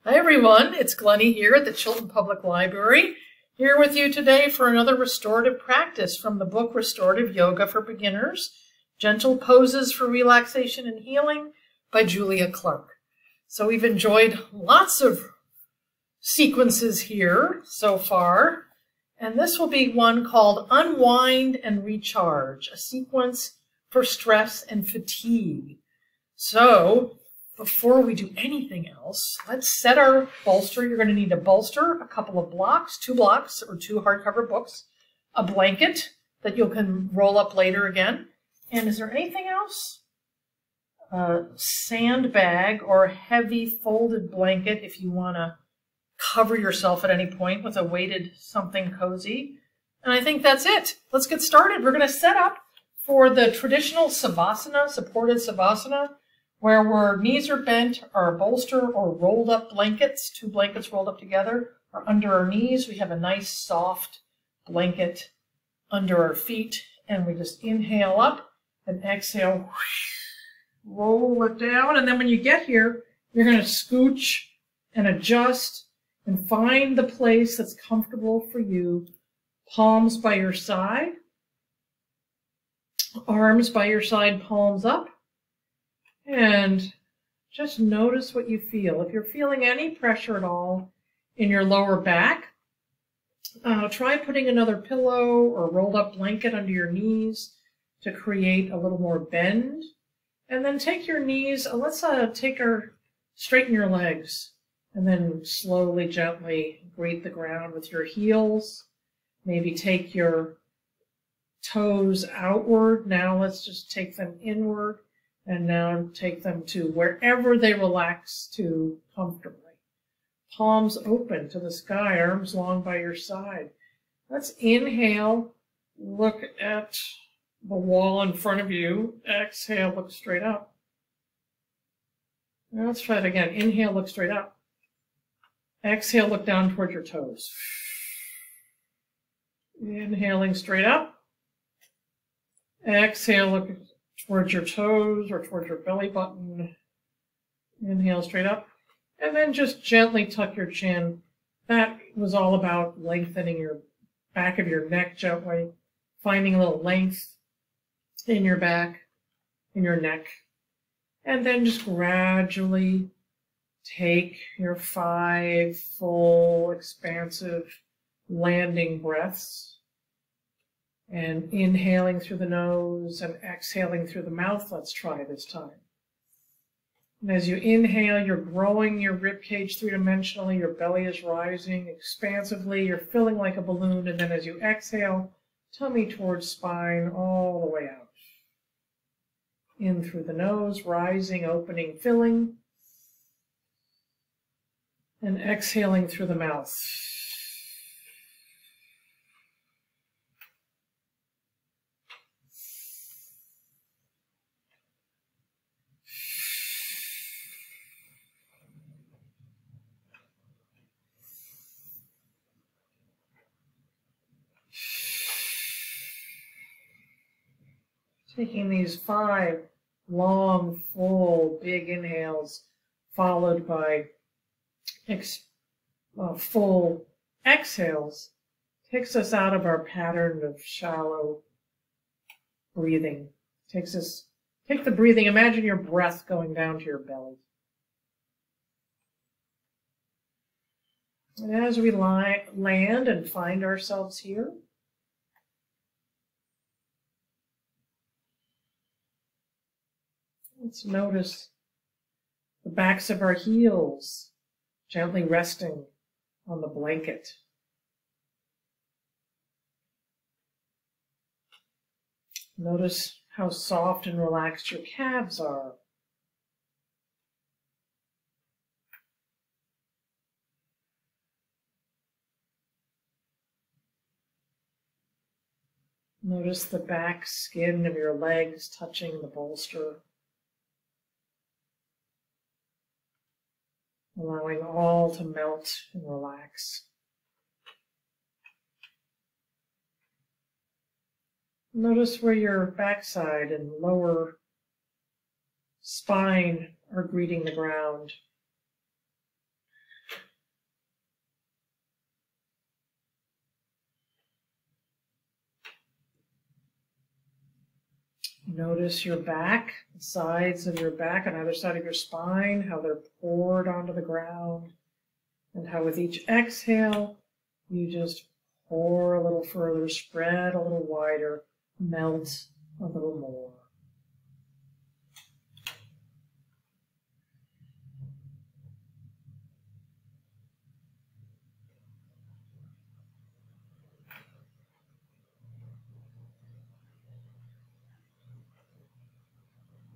Hi everyone, it's Glenny here at the Chilton Public Library, here with you today for another restorative practice from the book Restorative Yoga for Beginners, Gentle Poses for Relaxation and Healing by Julia Clarke. So we've enjoyed lots of sequences here so far, and this will be one called Unwind and Recharge, a sequence for stress and fatigue. So before we do anything else, let's set our bolster. You're going to need a bolster, a couple of blocks, 2 blocks or 2 hardcover books, a blanket that you can roll up later again. And is there anything else? A sandbag or a heavy folded blanket if you want to cover yourself at any point with a weighted something cozy. And I think that's it. Let's get started. We're going to set up for the traditional savasana, supported savasana, where our knees are bent, our bolster or rolled up blankets, 2 blankets rolled up together, are under our knees. We have a nice soft blanket under our feet, and we just inhale up and exhale, roll it down. And then when you get here, you're going to scooch and adjust and find the place that's comfortable for you. Palms by your side, arms by your side, palms up. And just notice what you feel. If you're feeling any pressure at all in your lower back, try putting another pillow or rolled up blanket under your knees to create a little more bend. And then take your knees, straighten your legs, and then slowly, gently grate the ground with your heels. Maybe take your toes outward. Now let's just take them inward. And now take them to wherever they relax to comfortably. Palms open to the sky, arms long by your side. Let's inhale, look at the wall in front of you. Exhale, look straight up. Now let's try it again. Inhale, look straight up. Exhale, look down toward your toes. Inhaling straight up. Exhale, look towards your toes or towards your belly button. Inhale straight up. And then just gently tuck your chin. That was all about lengthening your back of your neck gently, finding a little length in your back, in your neck. And then just gradually take your 5 full, expansive landing breaths. And inhaling through the nose and exhaling through the mouth. Let's try this time. And as you inhale, you're growing your rib cage 3-dimensionally. Your belly is rising expansively. You're filling like a balloon. And then as you exhale, tummy towards spine all the way out. In through the nose, rising, opening, filling. And exhaling through the mouth. Taking these 5 long, full, big inhales, followed by full exhales, takes us out of our pattern of shallow breathing. Take the breathing, imagine your breath going down to your belly. And as we land and find ourselves here, let's notice the backs of our heels gently resting on the blanket. Notice how soft and relaxed your calves are. Notice the back skin of your legs touching the bolster. Allowing all to melt and relax. Notice where your backside and lower spine are greeting the ground. Notice your back, the sides of your back on either side of your spine, how they're poured onto the ground, and how with each exhale, you just pour a little further, spread a little wider, melt a little more.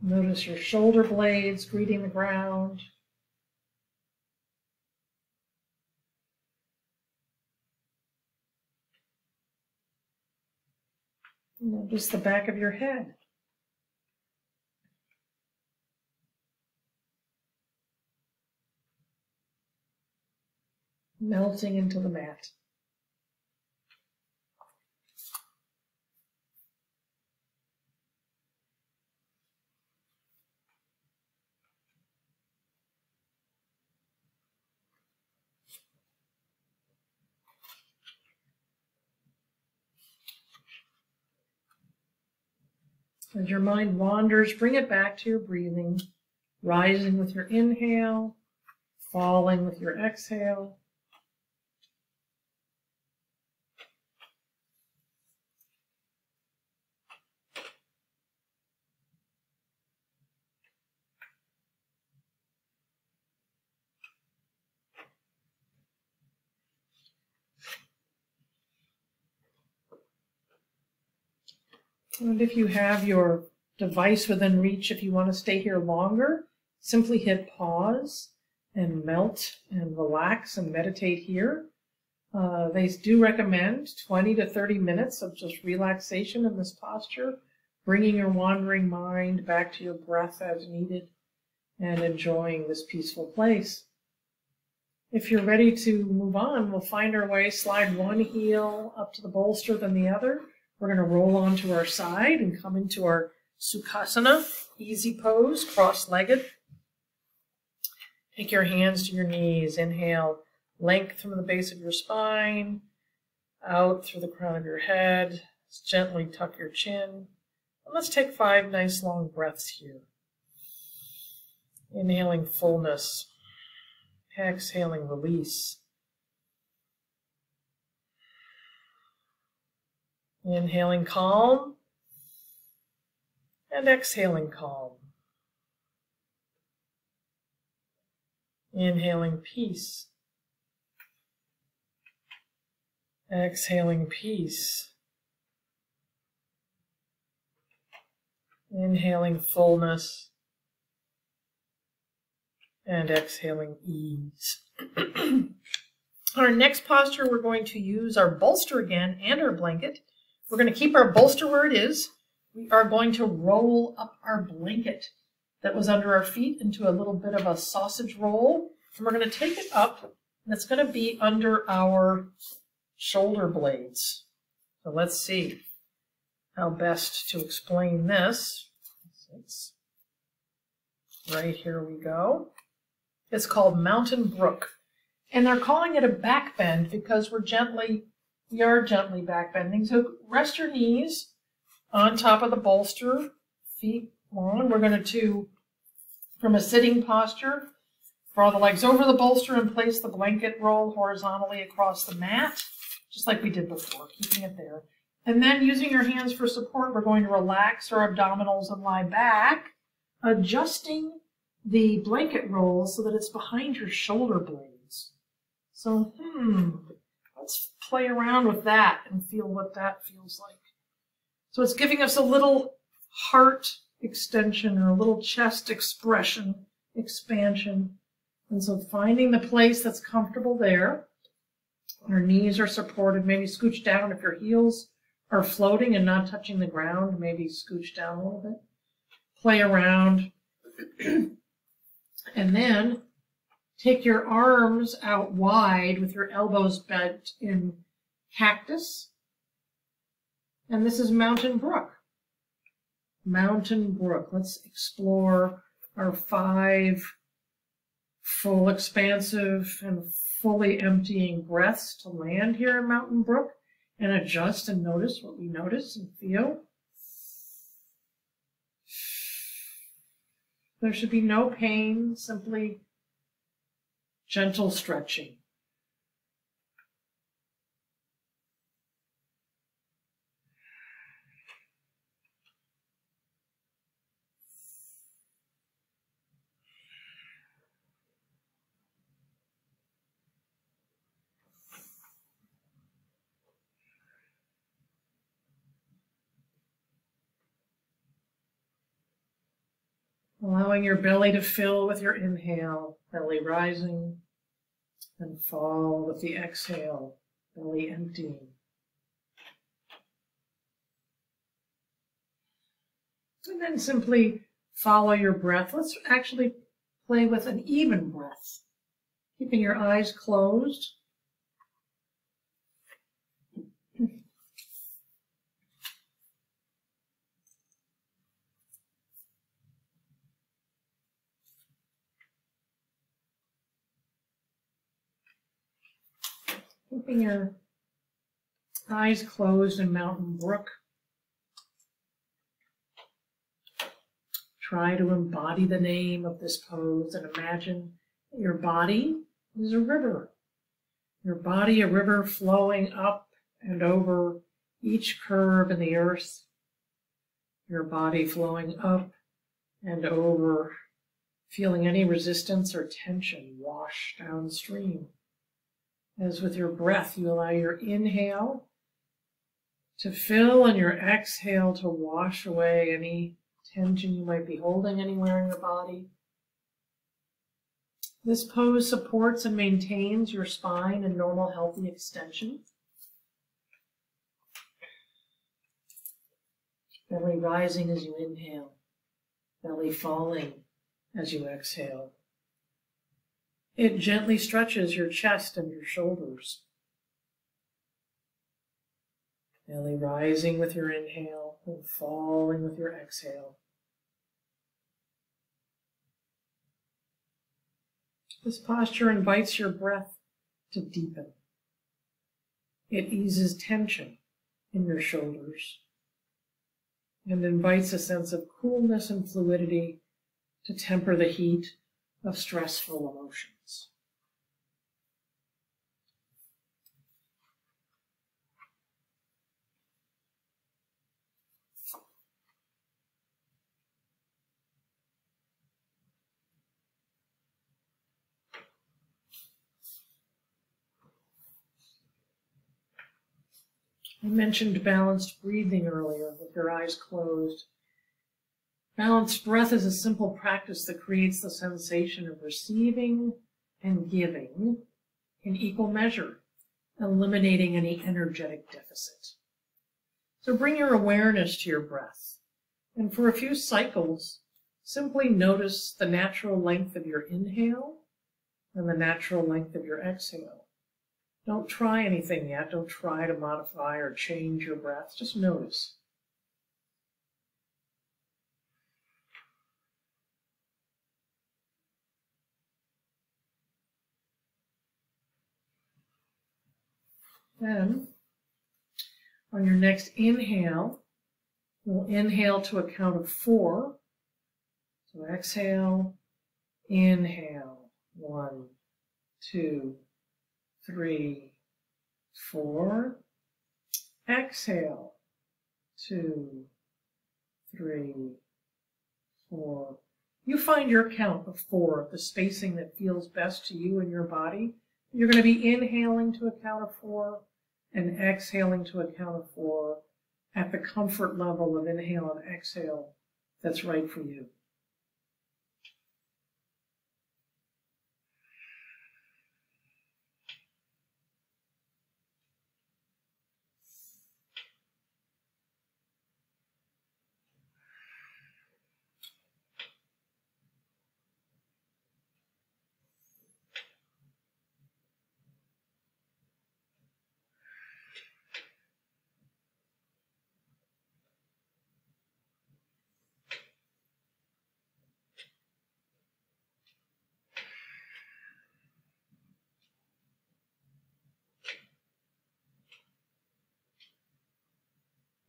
Notice your shoulder blades greeting the ground. Notice the back of your head. Melting into the mat. As your mind wanders, bring it back to your breathing, rising with your inhale, falling with your exhale. And if you have your device within reach, if you want to stay here longer, simply hit pause and melt and relax and meditate here. They do recommend 20 to 30 minutes of just relaxation in this posture, bringing your wandering mind back to your breath as needed and enjoying this peaceful place. If you're ready to move on, we'll find our way, slide one heel up to the bolster, then the other. We're going to roll onto our side and come into our Sukhasana, easy pose, cross-legged. Take your hands to your knees. Inhale, length from the base of your spine, out through the crown of your head. Just gently tuck your chin. And let's take 5 nice long breaths here. Inhaling fullness. Exhaling release. Inhaling calm and exhaling calm. Inhaling peace. Exhaling peace. Inhaling fullness and exhaling ease. Our next posture, we're going to use our bolster again and our blanket. We're going to keep our bolster where it is. We are going to roll up our blanket that was under our feet into a little bit of a sausage roll. And we're going to take it up, and it's going to be under our shoulder blades. So let's see how best to explain this. Right here we go. It's called Mountain Brook. And they're calling it a back bend because we are gently back bending. So rest your knees on top of the bolster, feet long. We're going to, from a sitting posture, draw the legs over the bolster and place the blanket roll horizontally across the mat, just like we did before, keeping it there. And then using your hands for support, we're going to relax our abdominals and lie back, adjusting the blanket roll so that it's behind your shoulder blades. So, let's play around with that and feel what that feels like. So it's giving us a little heart extension or a little chest expansion. And so finding the place that's comfortable there. Our knees are supported, maybe scooch down if your heels are floating and not touching the ground, maybe scooch down a little bit. Play around. And then take your arms out wide with your elbows bent in cactus. And this is Mountain Brook. Mountain Brook. Let's explore our 5 full, expansive, and fully emptying breaths to land here in Mountain Brook and adjust and notice what we notice and feel. There should be no pain, simply gentle stretching. Allowing your belly to fill with your inhale, belly rising, and fall with the exhale, belly emptying. And then simply follow your breath. Let's actually play with an even breath, keeping your eyes closed. Keeping your eyes closed in Mountain Brook. Try to embody the name of this pose and imagine that your body is a river. Your body a river flowing up and over each curve in the earth. Your body flowing up and over, feeling any resistance or tension wash downstream. As with your breath, you allow your inhale to fill and your exhale to wash away any tension you might be holding anywhere in your body. This pose supports and maintains your spine in normal, healthy extension. Belly rising as you inhale, belly falling as you exhale. It gently stretches your chest and your shoulders. Belly rising with your inhale and falling with your exhale. This posture invites your breath to deepen. It eases tension in your shoulders and invites a sense of coolness and fluidity to temper the heat of stressful emotions. I mentioned balanced breathing earlier with your eyes closed. Balanced breath is a simple practice that creates the sensation of receiving and giving in equal measure, eliminating any energetic deficit. So bring your awareness to your breath, and for a few cycles, simply notice the natural length of your inhale and the natural length of your exhale. Don't try anything yet. Don't try to modify or change your breath. Just notice. Then, on your next inhale, we'll inhale to a count of 4. So exhale, inhale, 1, 2, 3, 4. Exhale, 2, 3, 4. You find your count of 4, the spacing that feels best to you and your body. You're going to be inhaling to a count of 4 and exhaling to a count of 4 at the comfort level of inhale and exhale that's right for you.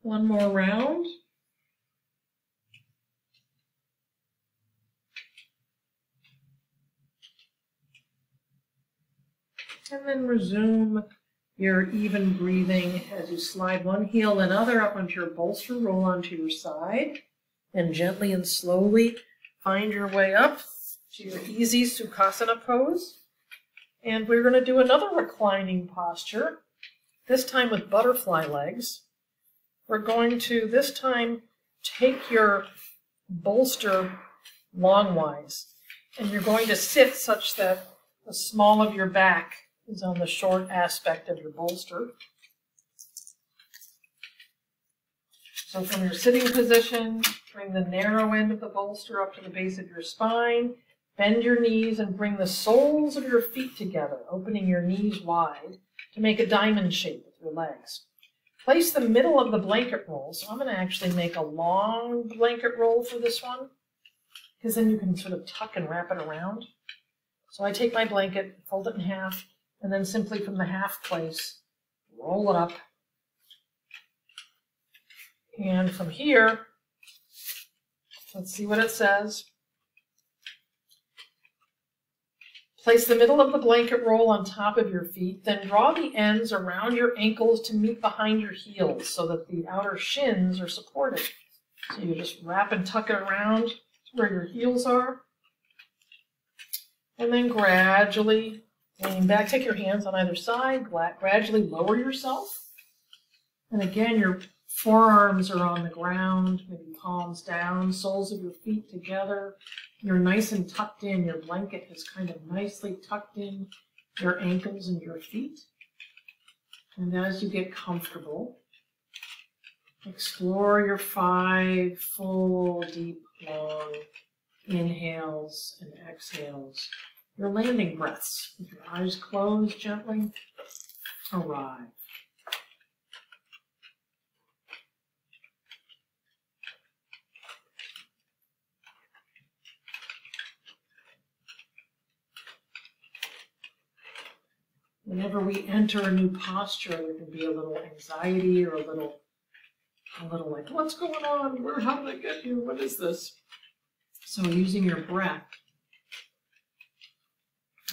One more round. And then resume your even breathing as you slide one heel and other up onto your bolster, roll onto your side, and gently and slowly find your way up to your easy Sukhasana pose. And we're going to do another reclining posture, this time with butterfly legs. We're going to, this time, take your bolster longwise, and you're going to sit such that the small of your back is on the short aspect of your bolster. So from your sitting position, bring the narrow end of the bolster up to the base of your spine, bend your knees and bring the soles of your feet together, opening your knees wide to make a diamond shape with your legs. Place the middle of the blanket roll. So I'm going to actually make a long blanket roll for this one, because then you can sort of tuck and wrap it around. So I take my blanket, fold it in half, and then simply from the half place, roll it up. And from here, let's see what it says. Place the middle of the blanket roll on top of your feet, then draw the ends around your ankles to meet behind your heels so that the outer shins are supported. So you just wrap and tuck it around to where your heels are. And then gradually lean back, take your hands on either side, gradually lower yourself. And again, your forearms are on the ground, maybe palms down, soles of your feet together. You're nice and tucked in. Your blanket is kind of nicely tucked in your ankles and your feet. And as you get comfortable, explore your 5 full, deep, long inhales and exhales. Your landing breaths, with your eyes closed gently, arrive. Whenever we enter a new posture, there can be a little anxiety or a little like, what's going on? How did I get here? What is this? So using your breath,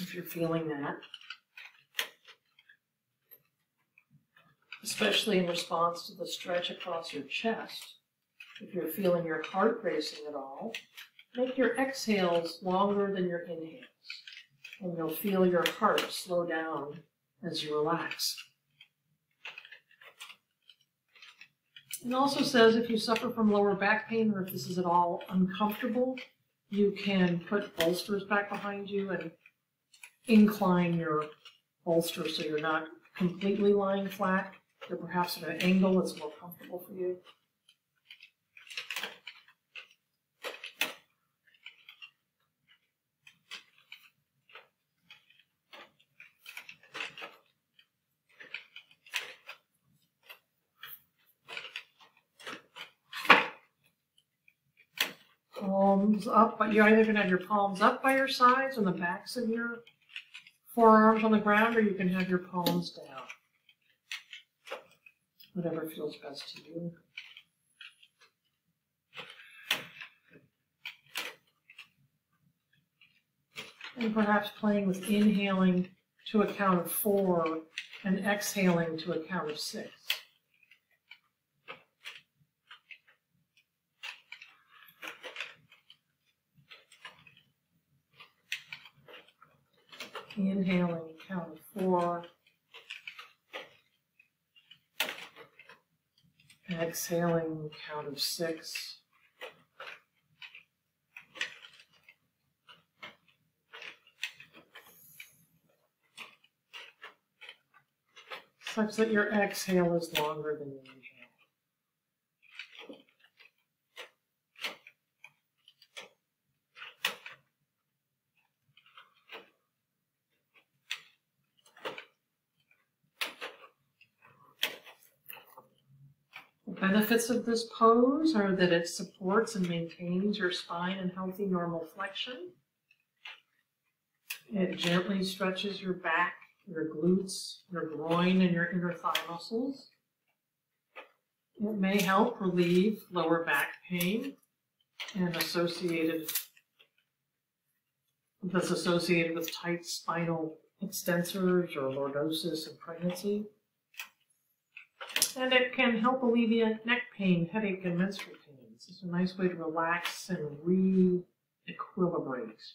if you're feeling that, especially in response to the stretch across your chest, if you're feeling your heart racing at all, make your exhales longer than your inhales, and you'll feel your heart slow down as you relax. It also says if you suffer from lower back pain or if this is at all uncomfortable, you can put bolsters back behind you and incline your bolster so you're not completely lying flat. Or perhaps at an angle that's more comfortable for you. Palms up, but you're either going to have your palms up by your sides on the backs of your forearms on the ground, or you can have your palms down. Whatever feels best to you. And perhaps playing with inhaling to a count of 4 and exhaling to a count of 6. Inhaling, count of 4. Exhaling, count of 6. Such that your exhale is longer than your inhale. Benefits of this pose are that it supports and maintains your spine in healthy normal flexion. It gently stretches your back, your glutes, your groin, and your inner thigh muscles. It may help relieve lower back pain and associated with tight spinal extensors or lordosis in pregnancy. And it can help alleviate neck pain, headache, and menstrual pains. It's a nice way to relax and re-equilibrate.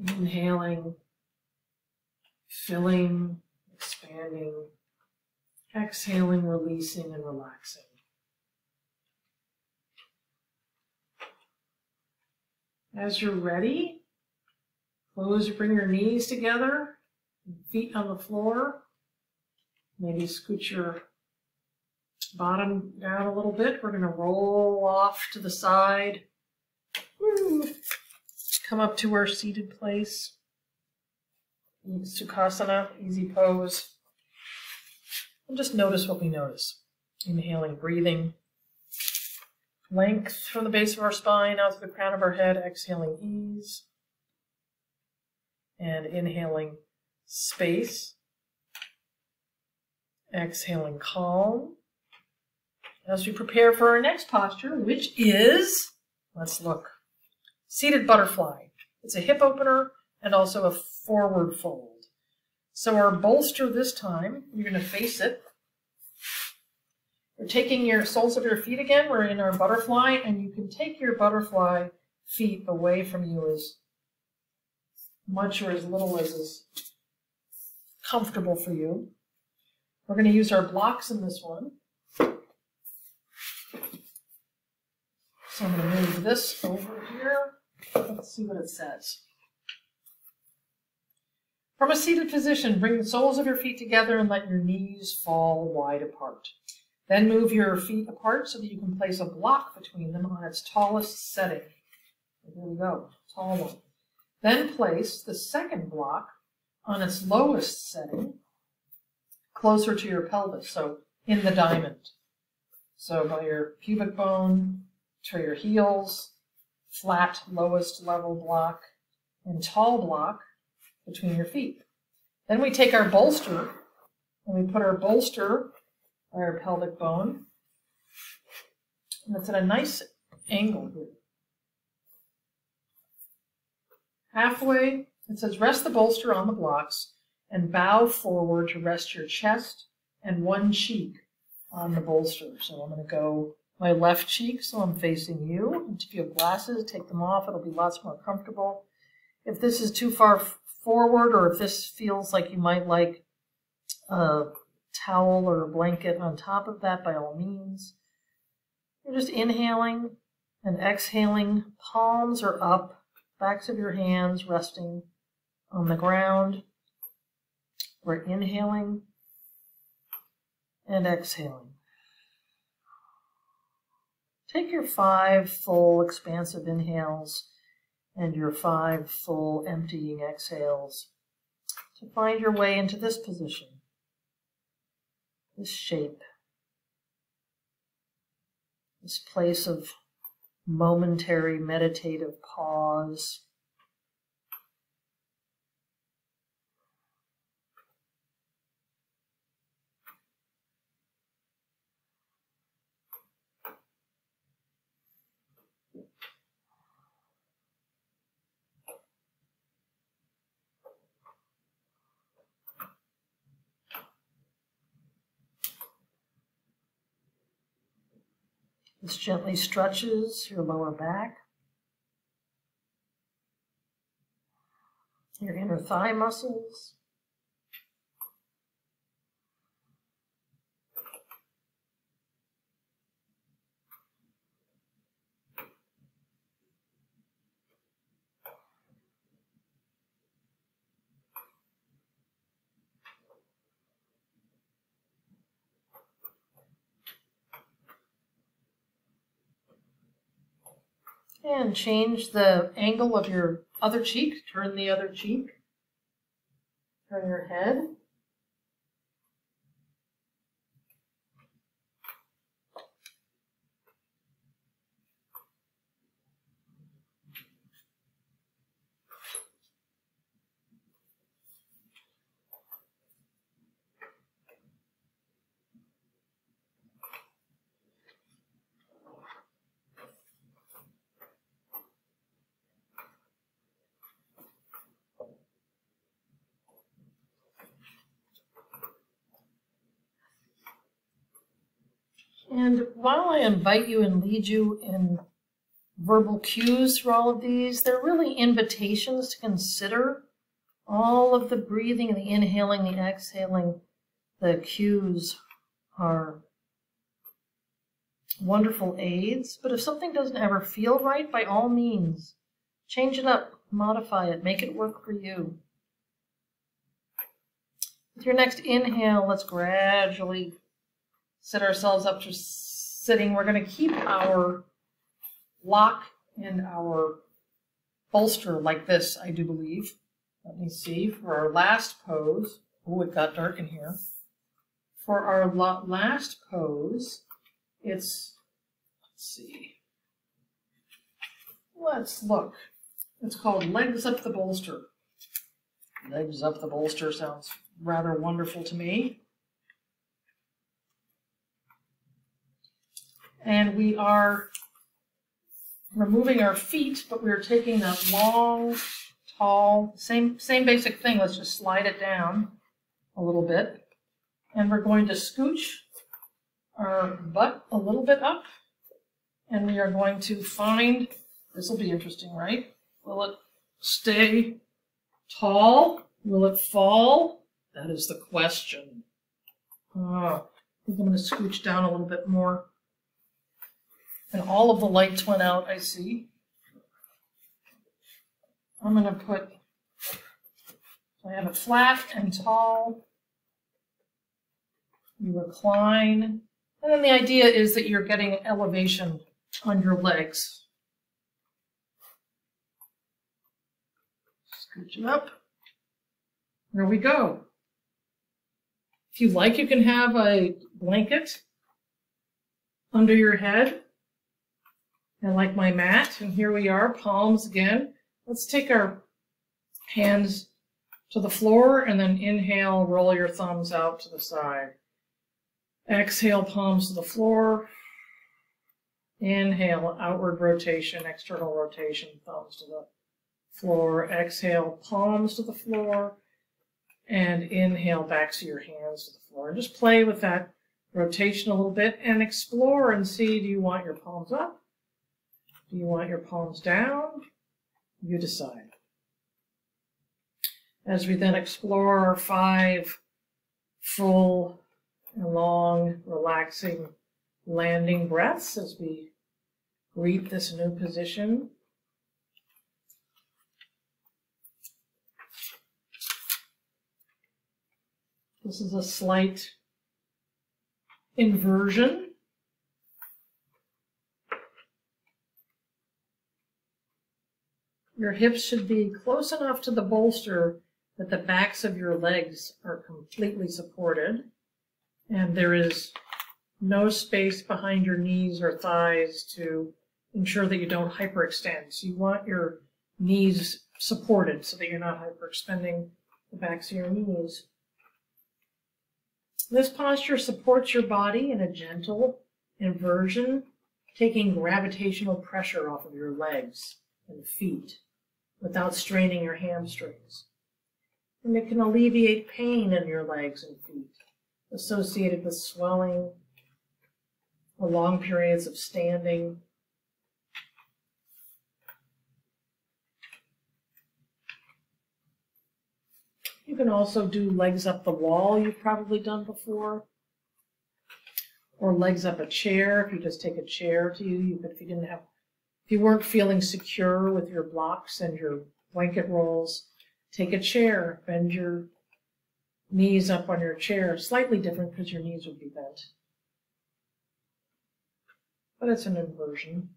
Inhaling, filling, expanding, exhaling, releasing, and relaxing. As you're ready, bring your knees together, feet on the floor. Maybe scoot your bottom down a little bit. We're going to roll off to the side. Woo. Come up to our seated place. Sukhasana, easy pose. And just notice what we notice. Inhaling, breathing. Length from the base of our spine out to the crown of our head. Exhaling, ease. And inhaling, space. Exhaling, calm. As we prepare for our next posture, which is, let's look, seated butterfly. It's a hip opener and also a forward fold. So our bolster this time, you're going to face it. You're taking your soles of your feet again. We're in our butterfly, and you can take your butterfly feet away from you as much or as little as is comfortable for you. We're going to use our blocks in this one. So I'm going to move this over here. Let's see what it says. From a seated position, bring the soles of your feet together and let your knees fall wide apart. Then move your feet apart so that you can place a block between them on its tallest setting. Here we go, tall one. Then place the second block on its lowest setting, closer to your pelvis, so in the diamond. So by your pubic bone to your heels, flat lowest level block, and tall block between your feet. Then we take our bolster and we put our bolster on our pelvic bone, and it's at a nice angle here. Halfway, it says rest the bolster on the blocks and bow forward to rest your chest and one cheek on the bolster. So I'm going to go my left cheek, so I'm facing you. And if you have glasses, take them off. It'll be lots more comfortable. If this is too far forward, or if this feels like you might like a towel or a blanket on top of that, by all means. You're just inhaling and exhaling. Palms are up, backs of your hands resting on the ground. We're inhaling and exhaling. Take your 5 full expansive inhales and your 5 full emptying exhales to find your way into this position, this shape, this place of momentary meditative pause. This gently stretches your lower back, your inner thigh muscles, and change the angle of your other cheek. Turn the other cheek. Turn your head. And while I invite you and lead you in verbal cues through all of these, they're really invitations to consider all of the breathing, the inhaling, the exhaling. The cues are wonderful aids, but if something doesn't ever feel right, by all means, change it up, modify it, make it work for you. With your next inhale, let's gradually set ourselves up to sitting. We're going to keep our lock and our bolster like this, I do believe. Let me see. For our last pose, oh, it got dark in here. For our last pose, let's see. Let's look. It's called legs up the bolster. Legs up the bolster sounds rather wonderful to me. And we are removing our feet, but we're taking that long, tall, same basic thing. Let's just slide it down a little bit. And we're going to scooch our butt a little bit up. And we are going to find, this will be interesting, right? Will it stay tall? Will it fall? That is the question. I think I'm going to scooch down a little bit more. And all of the lights went out, I see. I'm going to put, so I have it flat and tall. You recline. And then the idea is that you're getting elevation on your legs. Scooch it up. There we go. If you like, you can have a blanket under your head. And like my mat, and here we are, palms again. Let's take our hands to the floor and then inhale, roll your thumbs out to the side. Exhale, palms to the floor. Inhale, outward rotation, external rotation, thumbs to the floor. Exhale, palms to the floor. And inhale, backs of your hands to the floor. And just play with that rotation a little bit and explore and see, do you want your palms up? Do you want your palms down? You decide. As we then explore our 5 full and long, relaxing landing breaths as we greet this new position. This is a slight inversion. Your hips should be close enough to the bolster that the backs of your legs are completely supported, and there is no space behind your knees or thighs to ensure that you don't hyperextend. So you want your knees supported so that you're not hyperextending the backs of your knees. This posture supports your body in a gentle inversion, taking gravitational pressure off of your legs and feet without straining your hamstrings. And it can alleviate pain in your legs and feet associated with swelling or long periods of standing. You can also do legs up the wall, you've probably done before, or legs up a chair. If you just take a chair to you, if you weren't feeling secure with your blocks and your blanket rolls, take a chair, bend your knees up on your chair. Slightly different because your knees would be bent, but it's an inversion.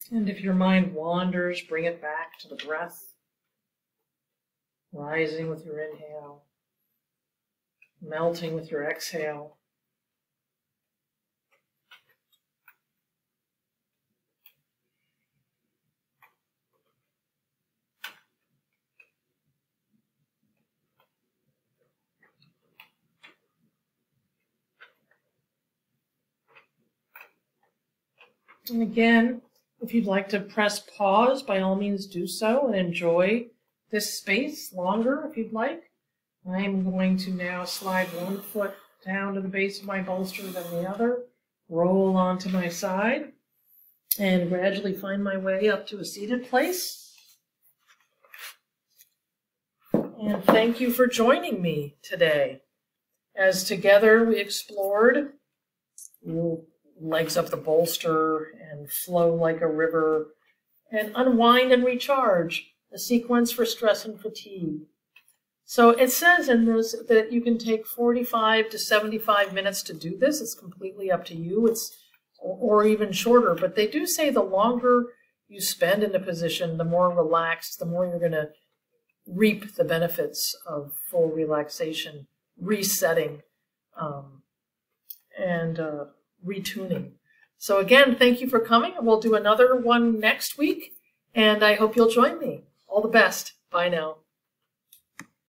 And if your mind wanders, bring it back to the breath, rising with your inhale, melting with your exhale. And again, if you'd like to press pause, by all means do so and enjoy this space longer if you'd like. I'm going to now slide one foot down to the base of my bolster, then the other, roll onto my side, and gradually find my way up to a seated place. And thank you for joining me today, as together we explored legs up the bolster and flow like a river, and unwind and recharge, a sequence for stress and fatigue. So it says in this that you can take 45 to 75 minutes to do this. It's completely up to you. Or even shorter, but they do say the longer you spend in a position, the more relaxed, the more you're going to reap the benefits of full relaxation, resetting, and retuning. So again, thank you for coming. We'll do another one next week, and I hope you'll join me. All the best. Bye now.